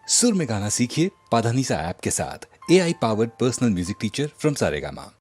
सुर में गाना सीखिए पाधानीसा ऐप के साथ। AI powered personal music teacher from Saregama.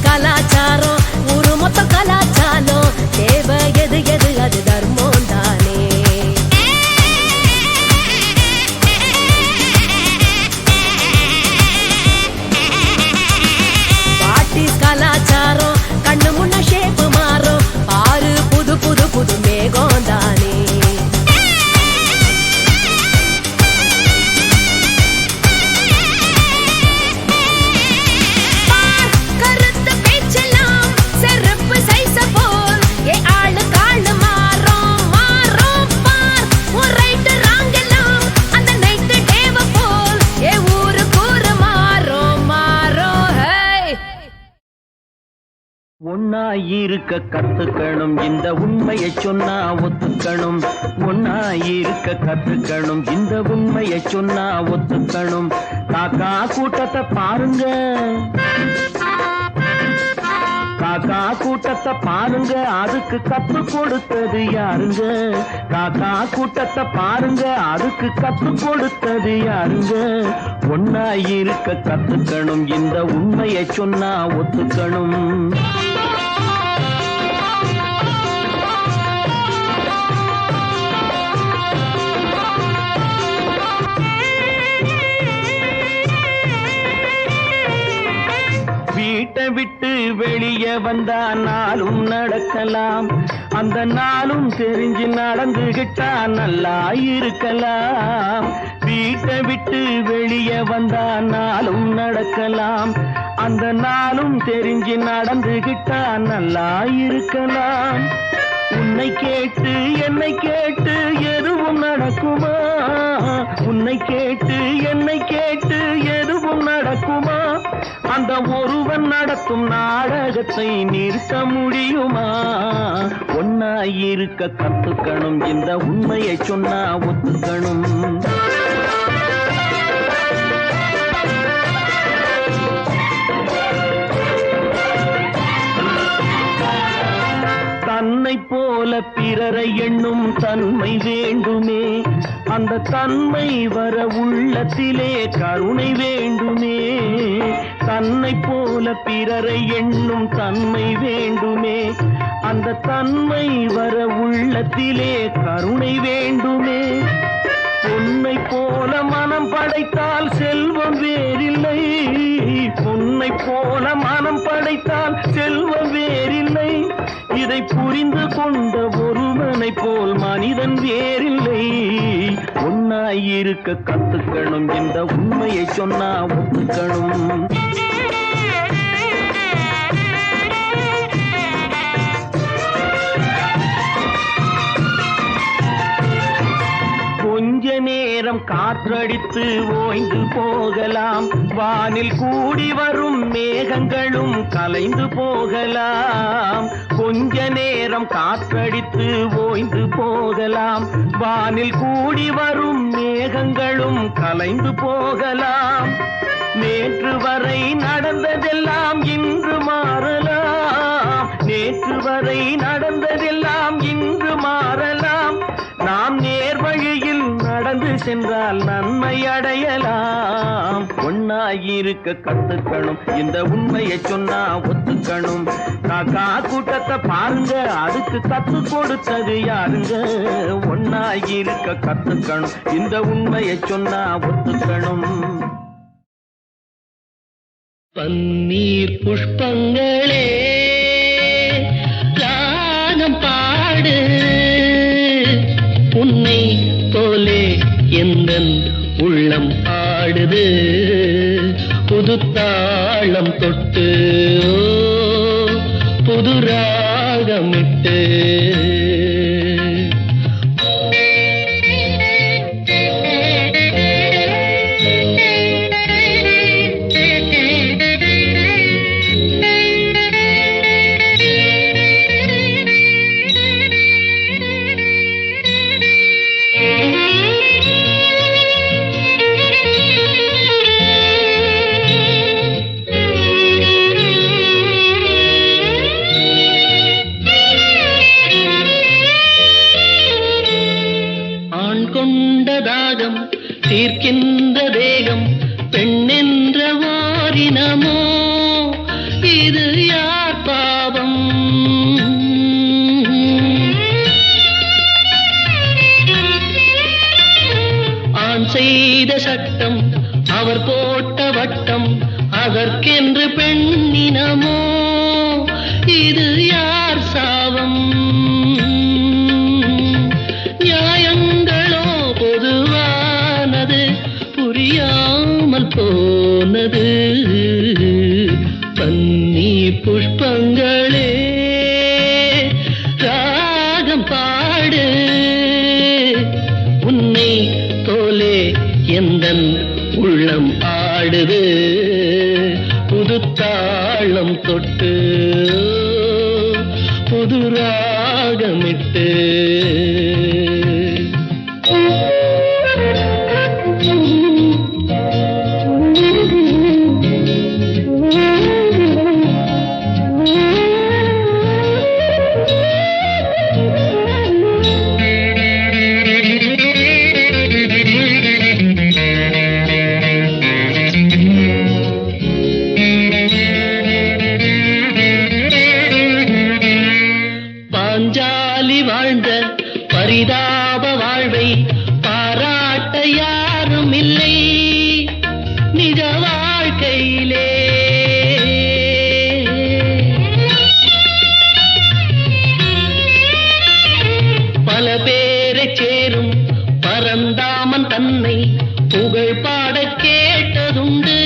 கலாச்சாரம் ஊரு மொத்த கலாச்சாரம் தேவை எது எது அது தர்மம் தானே. பாட்டி கலாச்சாரம் கண்ணு முன்ன ஷேப்பு மாறும் ஆறு புது புது புது மேகம் தானே. ஒன்னாயிருக்க கத்துக்கணும், இந்த உண்மையை சொன்னா ஒத்துக்கணும். ஒன்னாயிருக்க கத்துக்கணும், இந்த உண்மையை சொன்னா ஒத்துக்கணும். காக்கா கூட்டத்தை பாருங்க, காக்கா கூட்டத்தை பாருங்க, அதுக்கு கத்து கொடுத்தது யாருங்க? காக்கா கூட்டத்தை பாருங்க, அதுக்கு கத்து கொடுத்தது யாருங்க? ஒன்னாயிருக்க கத்துக்கணும், இந்த உண்மையை சொன்னா ஒத்துக்கணும். வீட்டை விட்டு வெளியே வந்தா நாளும் நடக்கலாம், அந்த நாளும் தெரிஞ்சு நடந்துகிட்டா நல்லா இருக்கலாம். வீட்டை விட்டு வெளியே வந்தா நாளும் நடக்கலாம், அந்த நாளும் தெரிஞ்சு நடந்துகிட்டா நல்லா இருக்கலாம். உன்னை கேட்டு என்னை கேட்டு எதுவும் நடக்குமா? உன்னை கேட்டு என்னை கேட்டு எதுவும் நடக்குமா? அந்த ஒருவன் நடத்தும் நாடகத்தை நிறுத்த முடியுமா? ஒன்னாயிருக்க கத்துக்கணும், இந்த உண்மையை சொன்னா ஒத்துக்கணும். தன்னை போல பிறரை எண்ணும் தன்மை வேண்டுமே, அந்த தன்மை வர உள்ளத்திலே கருணை வேண்டுமே. தன்னை போல பிறரை எண்ணும் தன்மை வேண்டுமே, அந்த தன்மை வர உள்ளத்திலே கருணை வேண்டுமே. பொன்னை போல மனம் படைத்தால் செல்வம் வேறில்லை, பொன்னை போல மனம் படைத்தால் செல்வம் வேறில்லை. இதை புரிந்து கொண்ட ஒருவனை போல் மனிதன் வேறில்லை. ஒன்னாயிருக்க கத்துக்கணும், இந்த உண்மையை சொன்னா ஒத்துக்கணும். கொஞ்ச நேர நேரம் காற்றடித்து ஓய்ந்து போகலாம், வானில் கூடி வரும் மேகங்களும் கலைந்து போகலாம். கொஞ்ச நேரம் காற்றடித்து ஓய்ந்து போகலாம், வானில் கூடி வரும் மேகங்களும் கலைந்து போகலாம். நேற்று வரை நடந்ததெல்லாம் இன்று மாறலாம், நேற்று வரை நடந்ததெல்லாம் இன்று மாறலாம். நாம் நேர்வழியில் நடந்து சென்றால் நன்மை அடையலாம். ஒன்னாயிருக்க கத்துக்கணும், இந்த உண்மையை சொன்னா ஒத்துக்கணும். காக்கா கூட்டத்தை பாருங்க, அதுக்கு கத்து கொடுத்தது யாருங்க? ஒன்னாயிருக்க கத்துக்கணும், இந்த உண்மையை சொன்னா ஒத்துக்கணும். பன்னீர் புஷ்பங்களே ராகம் பாடு, உன்னை போலே எந்தன் உள்ளம் ஆடுது. புது தாளம் தொட்டு புது ராகமிட்டு தீர்க்கின்ற தேகம் பெண்ணென்ற வாரினமோ, இது யார் பாவம்? ஆண் செய்த சட்டம் அவர் போட்ட வட்டம், அதற்கென்று பெண்ணினமோ, இது யார் சாவம்? நியாயங்களோ பொதுவானது, புரியாமல் போனது. பன்னி புஷ்பங்களே ராகம் பாடு, உன்னை போலே எந்தன் உள்ளம் ஆடுது. புது தாளம் தொட்டு புது ராகமிட்டு பரிதாப வாழ்வை பாராட்ட யாரும் இல்லை நிஜ வாழ்க்கையிலே. பல பேரை சேரும் பரந்தாமன் தன்னை புகழ் பாட கேட்டதுண்டு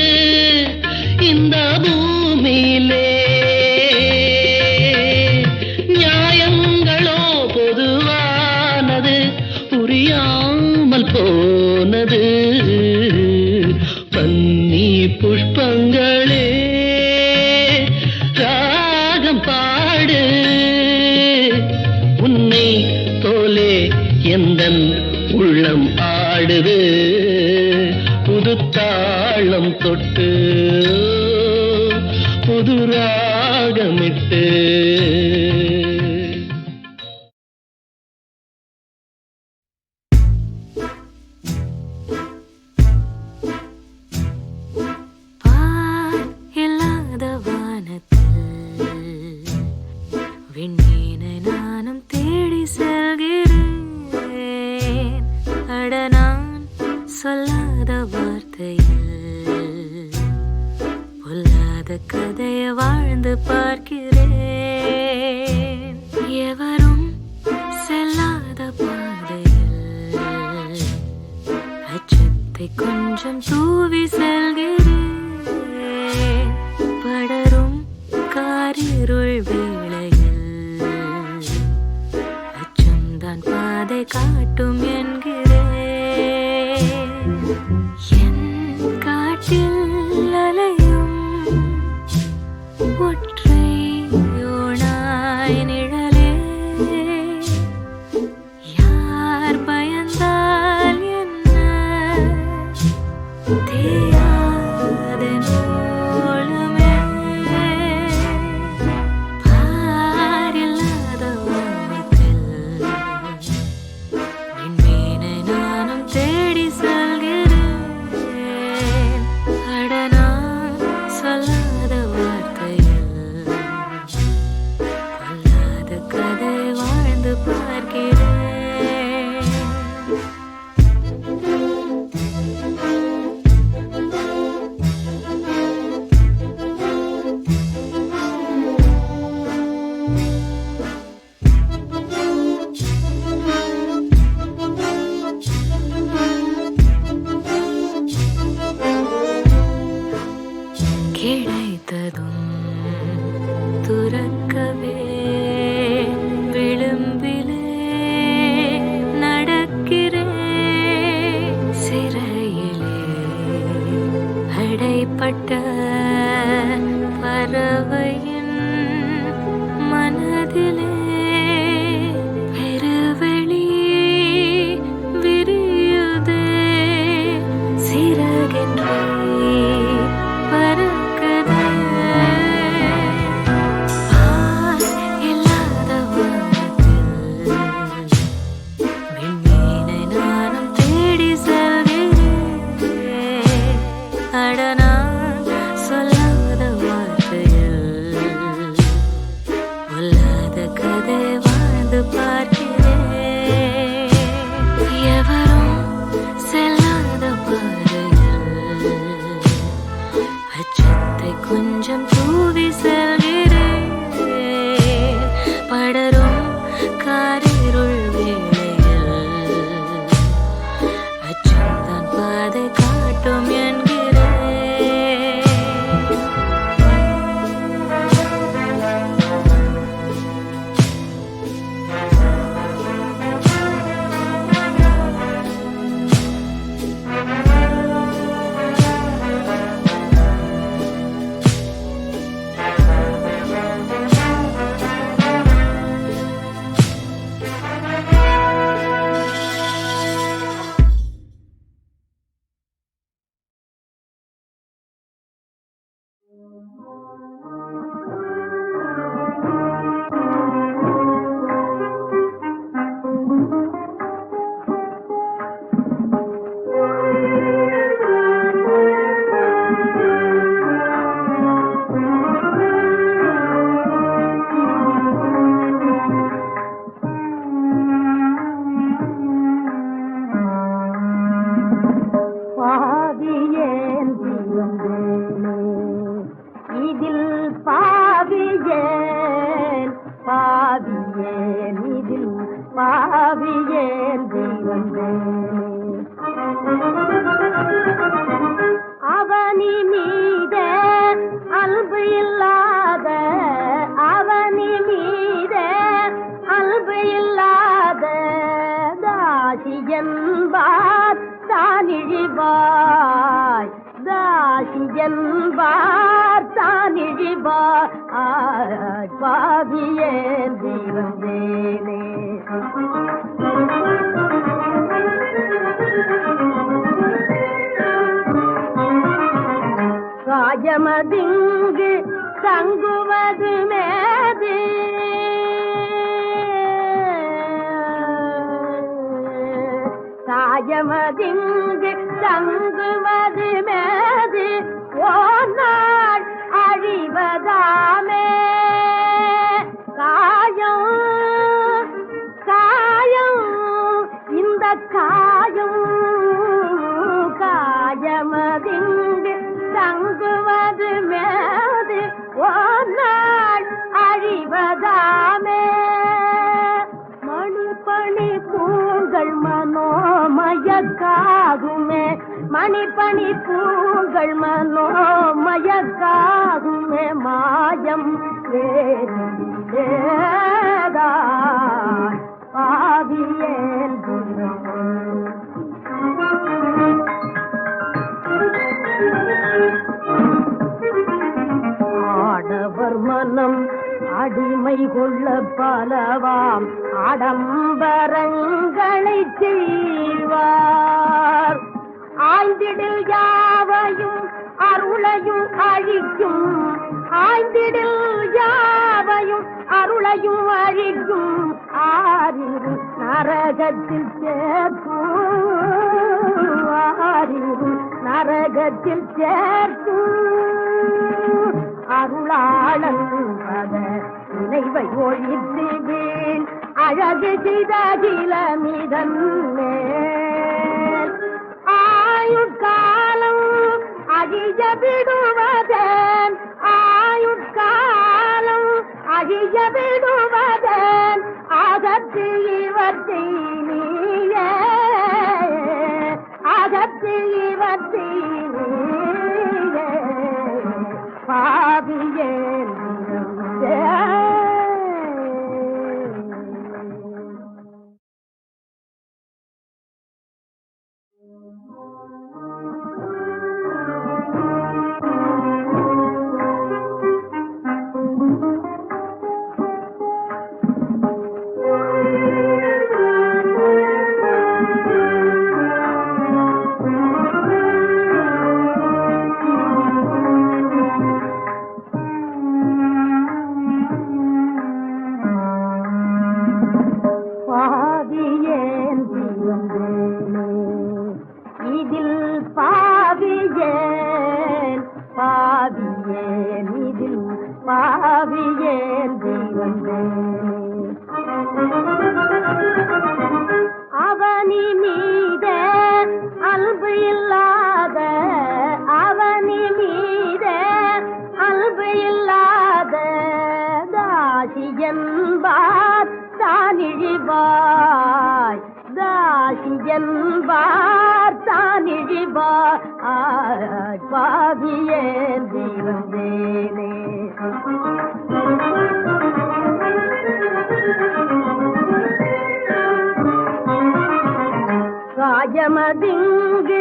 இந்த பூமியிலே. புரியாமல் போனது. பன்னி புஷ்பங்களே ராகம் பாடு, உன்னை போலே எந்தன் உள்ளம் ஆடுது. புது தாளம் தொட்டு புது ராகமிட்டு சொல்லாத வார்த்தையில் பொல்லாத கதைய வாழ்ந்து பார்க்கிறேன். எவரும் செல்லாத பாதையில் அச்சத்தை கொஞ்சம் தூவி செல்கிறேன். படரும் காரிருள் வேளையில் அச்சம்தான் பாதை காட்டும் என்கிறேன். காட்டில் அலையும் ஒற்றை யோனாய் நிழலே யார் பயந்தால் என்ன தேயாத நூலுமே பாரில்லாத வானத்தில் விண்மீனை நானும் தேடி செல்கிறேன் அட நான் சொல்லாத வார்த்தையில் பொல்லாத கதை வாழ்ந்து பார்க்கிறேன் கிடைத்ததும் துறக்கவே விளிம்பிலே நடக்கிறேன் சிறையிலே அடைப்பட்ட பறவையின் மனதிலே பெருவெளி விரியுதே சிறகின்றே பறக்குதே இல்லாத வானத்தில் விண்மீனை நானும் தேடி செல்கிறேன் அட நான் சொல்லாத வார்த்தையில் பொல்லாத கதை வாழ்ந்து பார்க்கிறேன் எவரும் செல்லாத பாதையில் அச்சத்தை கொஞ்சம் தூவி செல்கிறேன் படரும் காரிருள் வேளையில் அச்சம்தான் பாதை காட்டும் என்கிறேன் அவனி மீதே அன்பு இல்லாத அவனி மீதே அன்பு இல்லாத தாசி என்பார் தானிழிவாய் தாசி என்பார் தானிழிவாய் பாவியே வந்தேனே காயமதிங்கு தங்குவது மேது காயமதிங்கு தங்குவது மேது ஓநாள் அழிவதாமே காயம் காயம் இந்த காயம் காயமதிங்கு தங்குவது மேது ஓநாள் அழிவதாமே மணிப்பணி பூங்கள் மனோமயக்காகுமே மணிப்பணி பூங்கள் மனோமயக்காகுமே மாயம் ஏதா பாவியேன் அடிமை கொள்ள பலவாம் ஆடம்பரங்களை செய்வார். ஆய்ந்திடில் யாவையும் அருளையும் அழிக்கும், ஆய்ந்திடில் யாவையும் அருளையும் அழிக்கும், ஆறிரு நரகத்தில் சேர்க்கும், ஆறிரு நரகத்தில் சேர்க்கும். அருளாளன் பத நினைவை ஒழித்து வீண் அழகு செய்தகிலமிதன் மேல் ஆயுட்காலம் அழிய விடுவதன், ஆயுட்காலம் அழிய விடுவதன் அகத்து இவற்றை நீயே, அகத்து இவற்றை நீயே பாவியே. அவனி மீதே அன்பு இல்லாத, அவனி மீதே அன்பு இல்லாத தாசி என்பார் தானிழிவாய், தாசி என்பார் தானிழிவாய் பாவியே வந்தேனே. காயமதிங்கு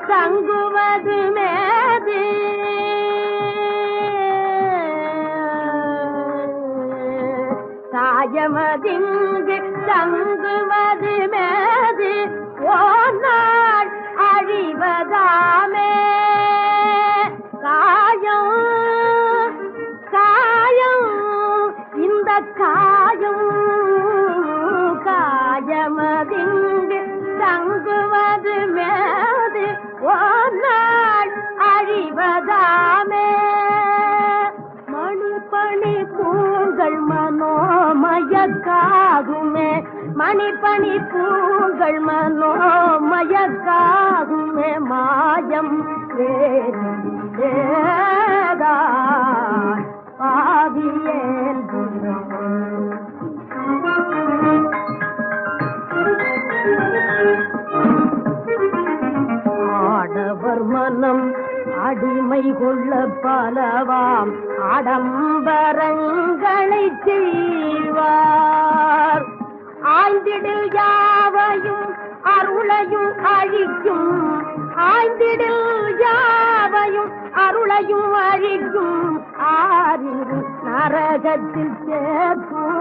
தங்குவது மேது, காயமதிங்கு தங்குவது மேது ஓநாள் அழிவதாமே. காயம் காயம் இந்த காயம், காயமதிங்கு தங்குவது மேது ஓநாள் அழிவதாமே. மணிப்பணி பூங்கள் மனோமயக்காகுமே, மணிப்பணி பூங்கள் மனோமயக்காகுமே. மாயம் வேதா பாவியேன் ஆடவர் மனம் அடிமை கொள்ள பலவாம் ஆடம்பரங்களை செய்வார். ஆய்ந்திடில் யாவையும் அருளையும் அழிக்கும், ஆய்ந்திடில் யாவையும் அருளையும் அழிக்கும், ஆறிரு நரகத்தில் சேர்க்கும்,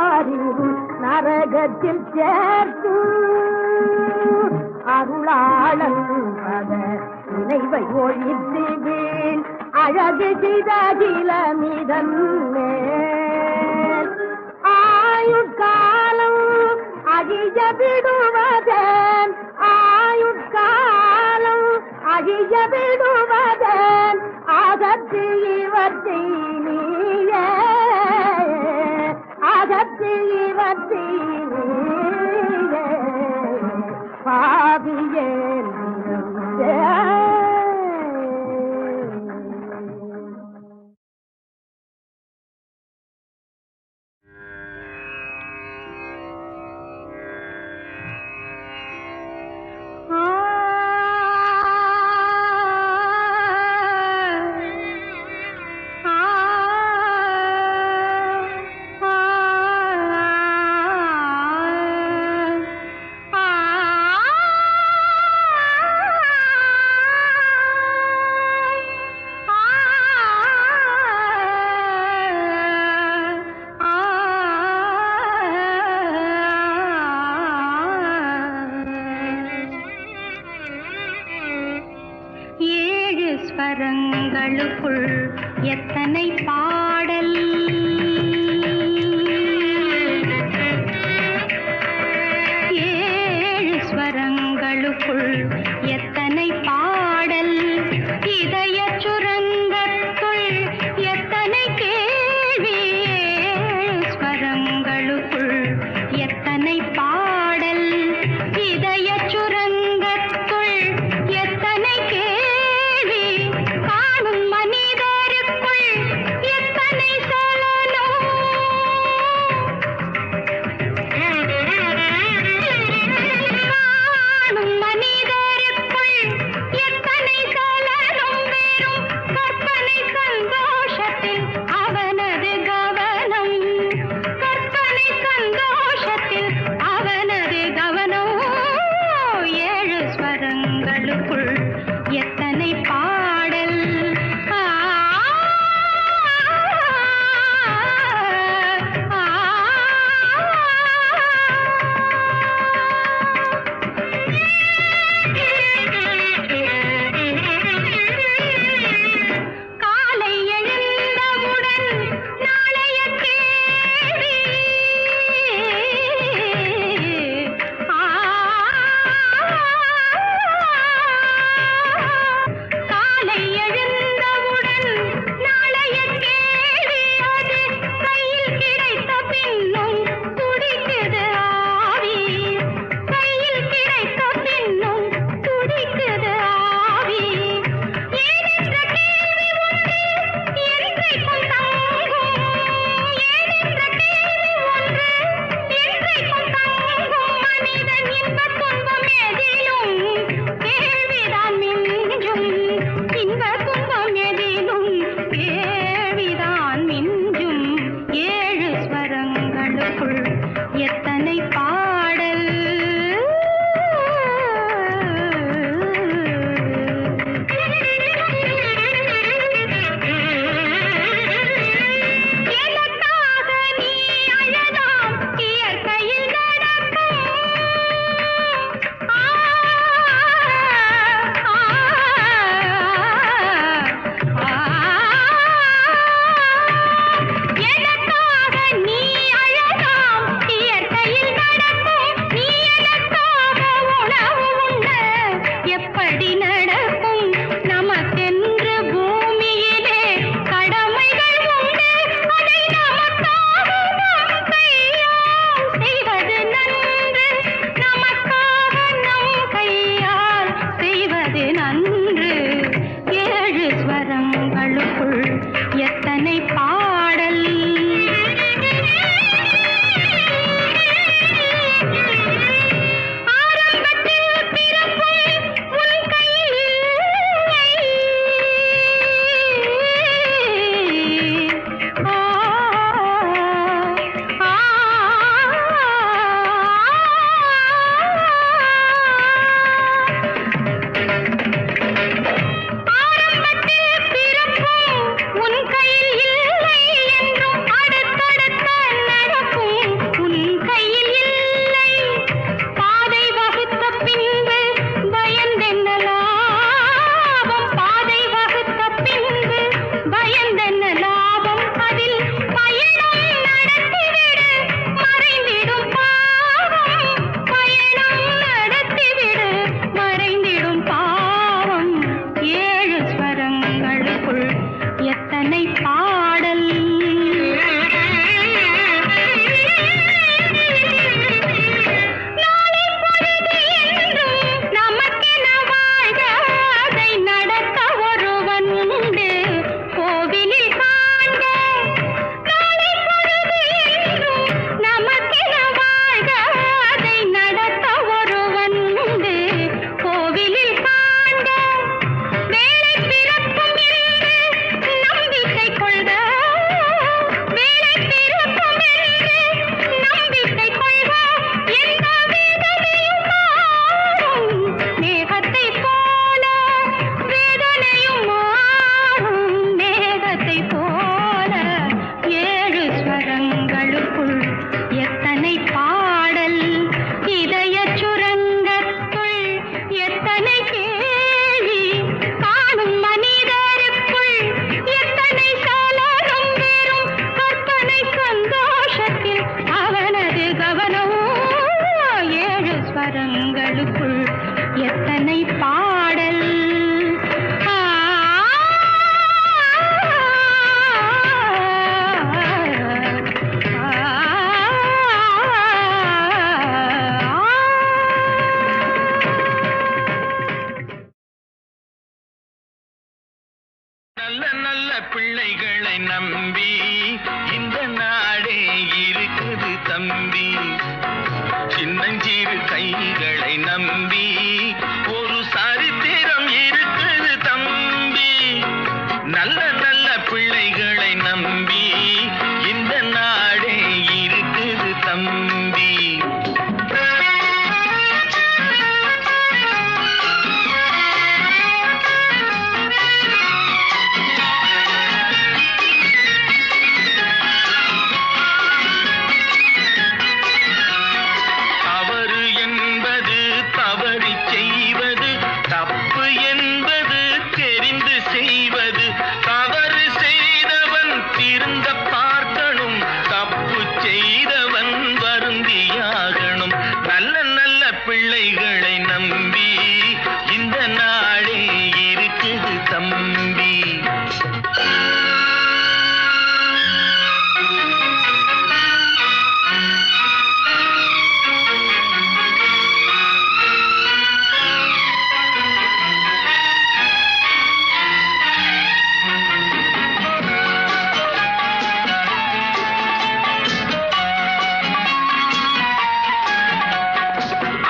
ஆறிரு நரகத்தில் சேர்க்கும். அருளாளன் பத நினைவை ஒழித்து வீண் அழகு செய்தகிலமிதன் மேல் ஆயுட்காலம் அழிய விடுவதன், ஆயுட்காலம் அழிய விடுவதன் அகத்து இவற்றை நீயே, அகத்து இவற்றை நீயே பாவியே. ஆ ஸ்வரங்களுக்குள் எத்தனை பாடல் ஏழு ஸ்வரங்களுக்குள் எத்தனை பாடல் இதய சுரங்கத்துள் எத்தனை கேள்வி ஏழு ஸ்வரங்களுக்குள் எத்தனை பாடல் இதய சுரங்கத்துள் எத்தனை கேள்வி காணும் மனிதருக்குள் எத்தனை சலனம் காணும் மனிதருக்குள் எத்தனை சலனம் வெறும் கற்பனை சந்தோஷத்தில் அவனது கவனம் கற்பனை சந்தோஷத்தில் அவனது கவனம் ஏழு ஸ்வரங்களுக்குள் எத்தனை பாடல் ஆ, ஆ, காலை எழுந்தவுடன் நாளைய கேள்வி காலை எழுந்தவுடன் நாளைய கேள்வி அது கையில் கிடைத்த பின்னும் துடிக்குது ஆவி கையில் கிடைத்த பின்னும் துடிக்குது ஆவி ஏனென்ற கேள்வி ஒன்று என்றைக்கும் தங்கும் ஏனென்ற கேள்வி ஒன்று என்றைக்கும் தங்கும் மனிதன் இன்பத் துன்பம் எதிலும் கேள்விதான் மிஞ்சும் இன்பத் துன்பம் எதிலும் கேள்விதான் மிஞ்சும் ஏழு ஸ்வரங்களுக்குள் எத்தனை பாடல் எனக்காக நீ அழலாம் இயற்கையில் நடக்கும் எனக்காக நீ அழலாம் இயற்கை நம்பி இந்த நாடே இருக்குது தம்பி. சின்னஞ்சிறு கைகளை நம்பி ஒரு சரித்திரம் இருக்குது தம்பி. நல்ல நல்ல பிள்ளைகளை நம்பி இந்த நாடே இருக்குது தம்பி. பிள்ளைகளை நம்பி இந்த நாடே இருக்குது தம்பி.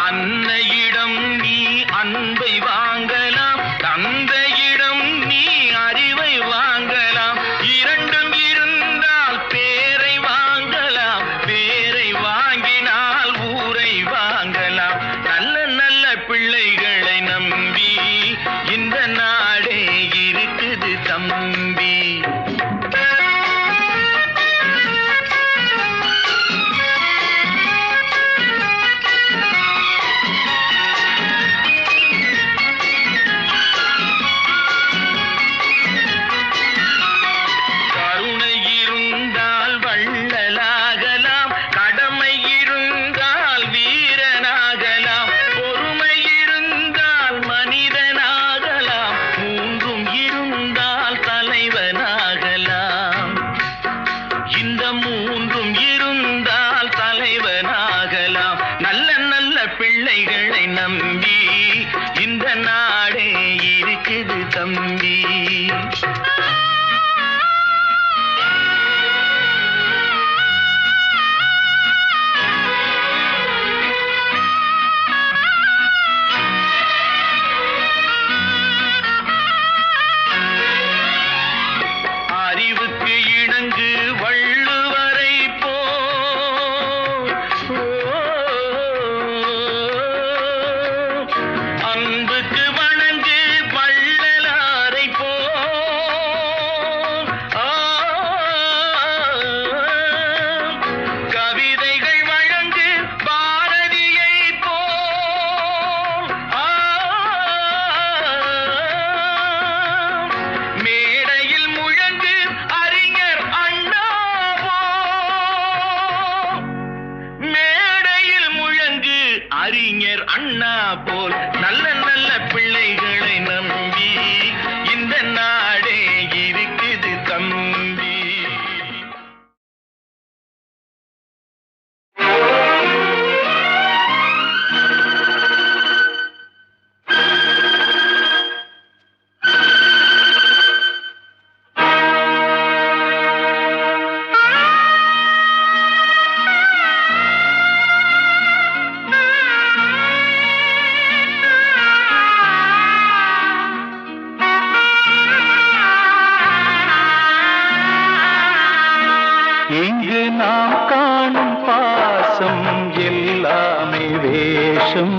அன்னையிடம் நீ அன்பை வாங்கலாம், தந்தையிடம் நீ அறிவை வாங்கலாம். இரண்டும் இருந்தால் பேரை வாங்கலாம், பேரை வாங்கினால் ஊரை வாங்கலாம். நல்ல நல்ல பிள்ளைகளை நம்பி இந்த நாடே இருக்குது தம்பி. பிள்ளைகளை நம்பி இந்த நாடே இருக்குது தம்பி. அறிவுக்கு இணங்கு வள்ளுவரை அன்புக்கு வணங்கு வள்ளலாரை கவிதைகள் வழங்கு பாரதியை மேடையில் முழங்கு அறிஞர் அண்ணா மேடையில் முழங்கு அறிஞர் அண்ணா போல் நல்ல நல்ல பிள்ளைகளை நம்பி இந்த நாடே இருக்குது தம்பி. இங்கு நாம் காணும் பாசம் எல்லாமே வேஷம்,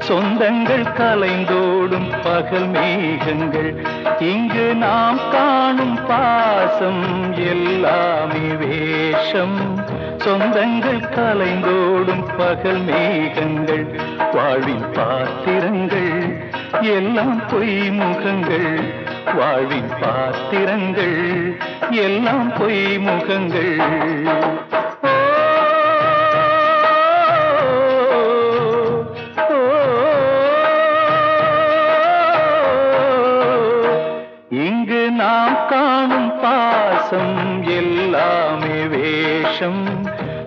சொந்தங்கள் கலைந்தோடும் பகல் மேகங்கள். இங்கு நாம் காணும் பாசம் எல்லாமே வேஷம், சொந்தங்கள் கலைந்தோடும் பகல் மேகங்கள். வாழ்வின் பாத்திரங்கள் எல்லாம் பொய் முகங்கள், வாழ்வின் பாத்திரங்கள் எல்லாம் பொய் முகங்கள். இங்கு நாம் காணும் பாசம் எல்லாமே வேஷம்,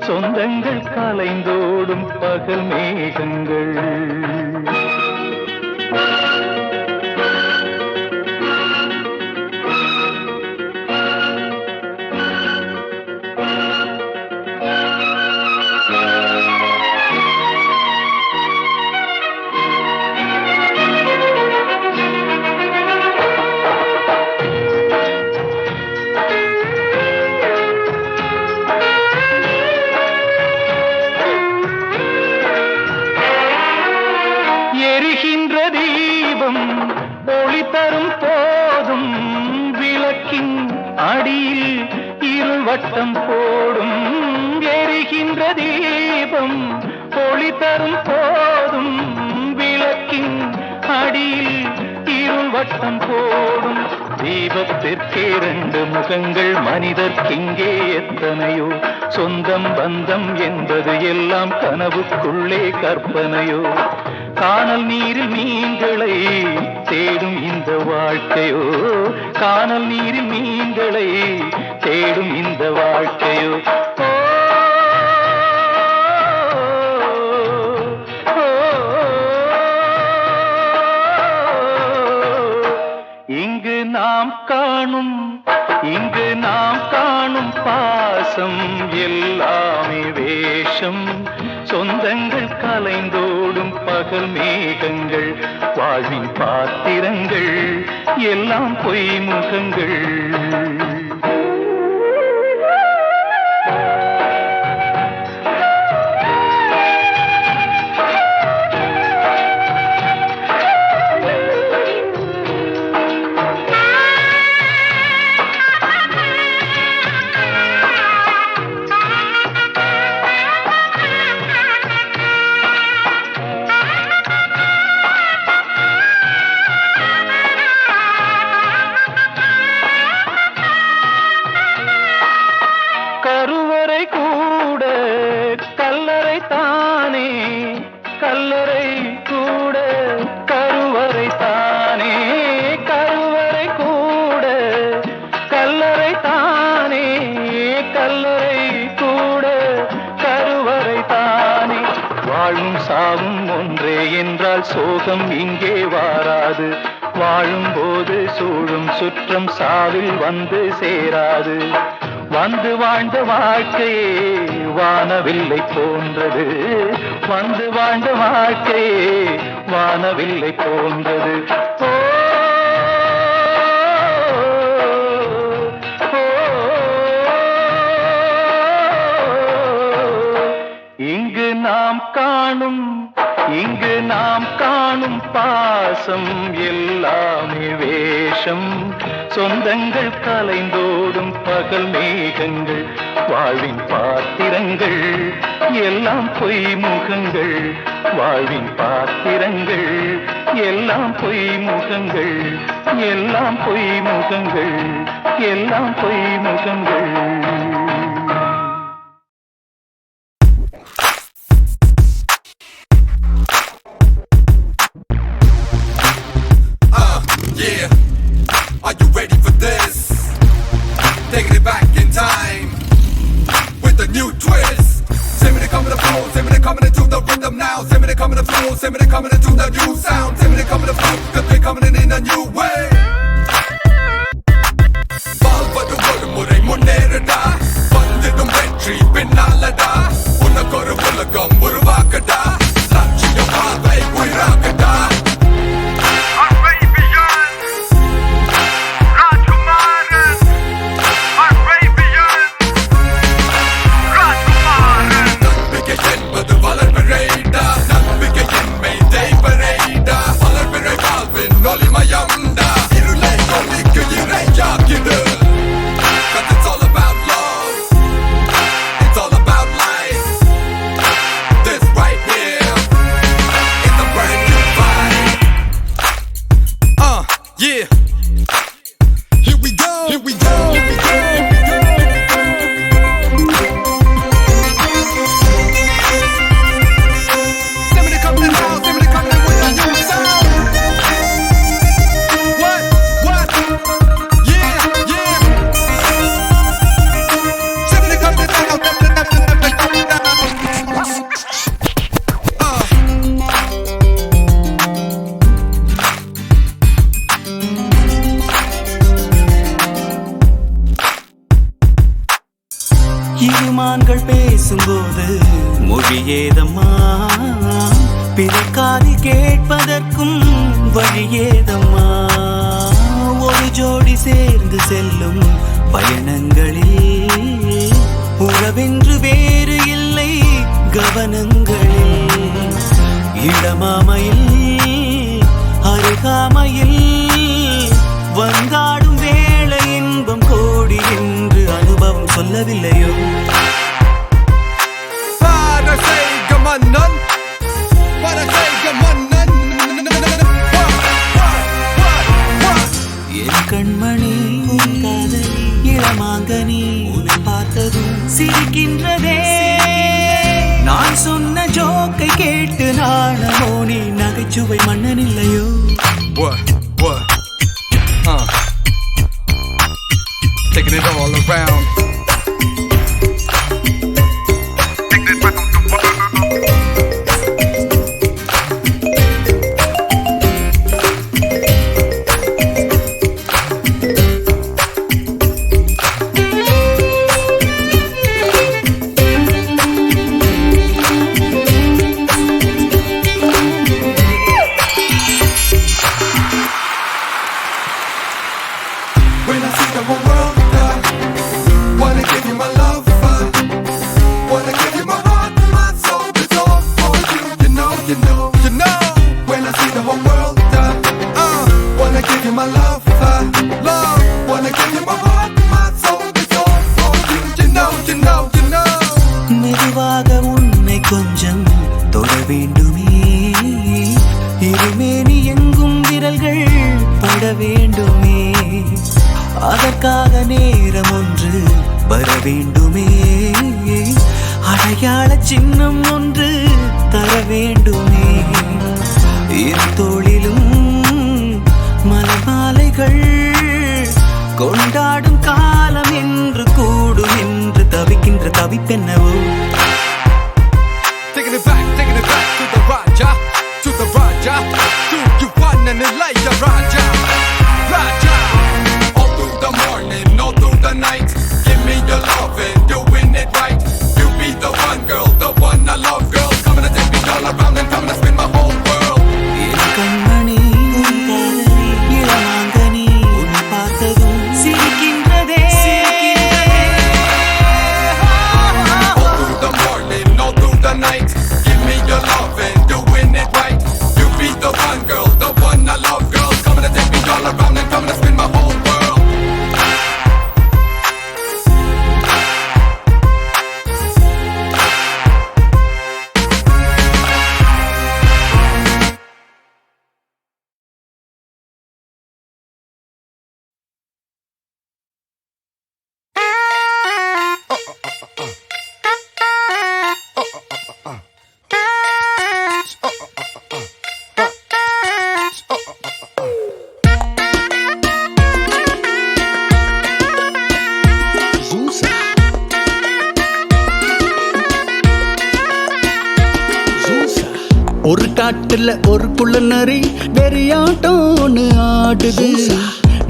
சொந்தங்கள் கலைந்தோடும் பகல் மேகங்கள். எரிகின்ற தீபம் ஒளி தரும் போதும் விளக்கின் அடியில் இருவட்டம் போடும். எரிகின்ற தீபம் ஒளி தரும் போதும் விளக்கின் அடியில் இருவட்டம் போடும். தீபத்திற்கே 2 முகங்கள் மனிதர்க்கிங்கே எத்தனையோ. சொந்தம் பந்தம் என்பது எல்லாம் கனவுக்குள்ளே கற்பனையோ. கானல் நீரில் மீன்களை தேடும் இந்த வாழ்க்கையோ. கானல் நீரில் மீன்களை தேடும் இந்த வாழ்க்கையோ. இங்கு நாம் காணும் பாசம் எல்லாமே வேஷம். சொந்தங்கள் கலைந்தோடும் பகல் மேகங்கள் வாழ்வின் பாத்திரங்கள் எல்லாம் பொய் முகங்கள். சாவும் ஒன்றே என்றால் சோகம் இங்கே வாராது. வாழும்போது சூழும் சுற்றம் சாவில் வந்து சேராது. வந்து வாழ்ந்த வாழ்க்கையே வானவில்லை போன்றது. வந்து வாழ்ந்த வாழ்க்கையே வானவில்லை போன்றது. இங்கு நாம் காணும் பாசம் எல்லாமே வேஷம். சொந்தங்கள் கலைந்தோடும் பகல் மேகங்கள் வாழ்வின் பாத்திரங்கள் எல்லாம் பொய் முகங்கள். வாழ்வின் பாத்திரங்கள் எல்லாம் பொய் முகங்கள். எல்லாம் பொய் முகங்கள். எல்லாம் பொய் முகங்கள். Are you ready for this? Taking it back in time with a new twist. Simony coming to flow, Simony coming into the rhythm now. Simony coming to flow, Simony coming into the new sound. Simony coming to flow, cause we're coming in a new way. வாழ்வது ஒரு முறை முன்னேறடா, வந்திடும் வெற்றி பின்னாலடா. உனக்கு ஒரு உலகம் உருவாக்கடா, லட்சிய வாழ்வை உயிராக்கடா. இருமான்கள் பேசும்போது மொழியேதம்மா, பிறக்காதி கேட்பதற்கும் வழியேதம்மா. ஒரு ஜோடி சேர்ந்து செல்லும் பயணங்களில் உறவென்று வேறு இல்லை கவனங்களில். இளமாமையில் அருகாமையில் வந்தாடும் வேளை இன்பம் கோடி என்று அனுபவம் சொல்லவில்லையோ? என் கண்மணி காதல் இளமாங்கனி உன்னை பார்த்ததும் சிரிக்கின்றதே. நான் சொன்ன ஜோக்கை கேட்டு நாணமோ நீ நகைச்சுவை மன்னன் இல்லையோ? Taking it all around. When I see the whole world, wanna give you my love, wanna give you my heart, my soul, it's all for you. You know, you know, you know. When I see the whole world, wanna give you my love, love, wanna give you my heart, my soul, it's all for you. You know, you know, you know. மெதுவாக உன்னை கொஞ்சம் தொட வேண்டுமே, இருமேனி எங்கும் விரல்கள் பட வேண்டுமே, அதற்காக நேரம் ஒன்று வர வேண்டுமே, அடையாள சின்னம் ஒன்று தர வேண்டுமே. இரு தோளிலும் மலமாலைகள் கொண்டாடும் காலம் என்று கூடும் என்று தவிக்கின்ற தவிப்பென்னவோ? Taking it back to the Raja, to the Raja, to you one and Elijah Raja, Raja. All through the morning, all through the night, give me your love and doing it right. You be the one girl, the one I love, girl. Coming to take me all around and coming to spin my whole world. என் கண்மணி காதலி இளமாங்கனி உன்னை பார்த்ததும் சிரிக்கின்றதே. All through the morning, all through the night, give me your love and doing it right. You be the one girl, the one I love, girl. Coming to take me all around and coming to spin my whole world. ஒரு காட்டுல ஒரு குள்ளநரி வெறியாட்டம் ஒண்ணு ஆடுது,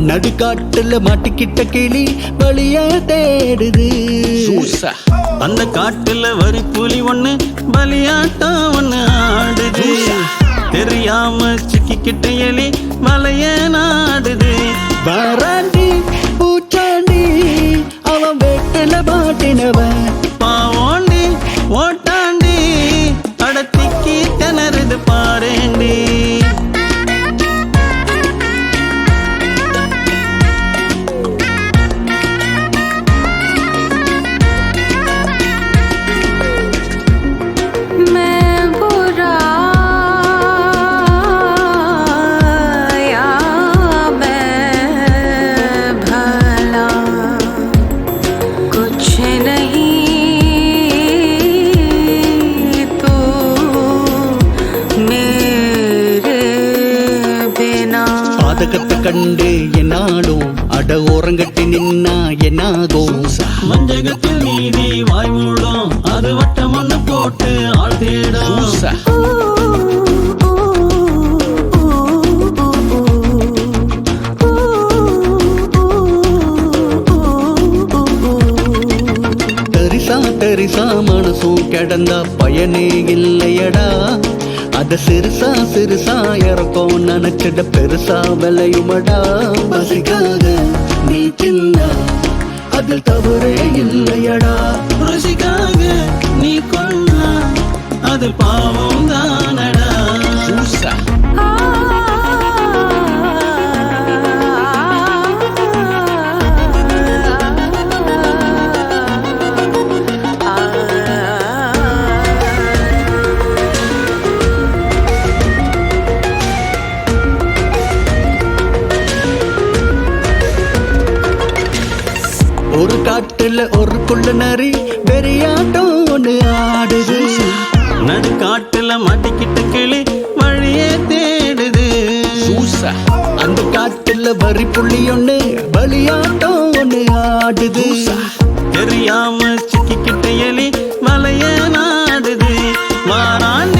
நடுக்காட்டுல மாட்டிக்கிட்ட கிளி வழிய தேடுது. அந்த காட்டுல வரி புலி ஒண்ணு பலியாட்டம் ஒண்ணு ஆடுது, தெரியாம சிக்கிக்கிட்ட எலி வலைய நாடுது. வாராண்டி பூச்சாண்டி அவன் வெட்டுல மாட்டினவன், பாவோண்டி ஓட்டாண்டி அடத்திக்கி திணறுது பாரேண்டி. मैं बुरा या मैं भला कुछ नहीं तू मेरे बिना. பாதகத்தை கண்டு என்னாலும் அட ஓரங்கட்டி நின்னா என்னாகும்? மஞ்சகத்தில் நீதி வாய் மூடும், அது வட்டம் ஒண்ணு போட்டு ஆள் தேடும். தரிசா தரிசா மனசும் கிடந்தா பயனே இல்லையடா, அத சிறுசா சிறுசா இறக்கும் நினைச்சிட பெருசா விளையுமடா. பசிக்காக நீ தின்னா அதில் தவறே இல்லையடா, ருசிக்காக நீ கொள்ளா அது பாவம் தானடா. आ ஒரு காட்டுல ஒரு குள்ள நரி வெறியாட்டம் ஒண்ணு ஆடுது. நடுக்காட்டுல மாட்டிக்கிட்ட கிளி வழியே தேடுது. அந்த காட்டுல வரி புள்ளி ஒண்ணு பலியாட்டம் ஒண்ணு ஆடுது. தெரியாம சிக்கிக்கிட்ட எலி வலைய நாடுது. வாரான்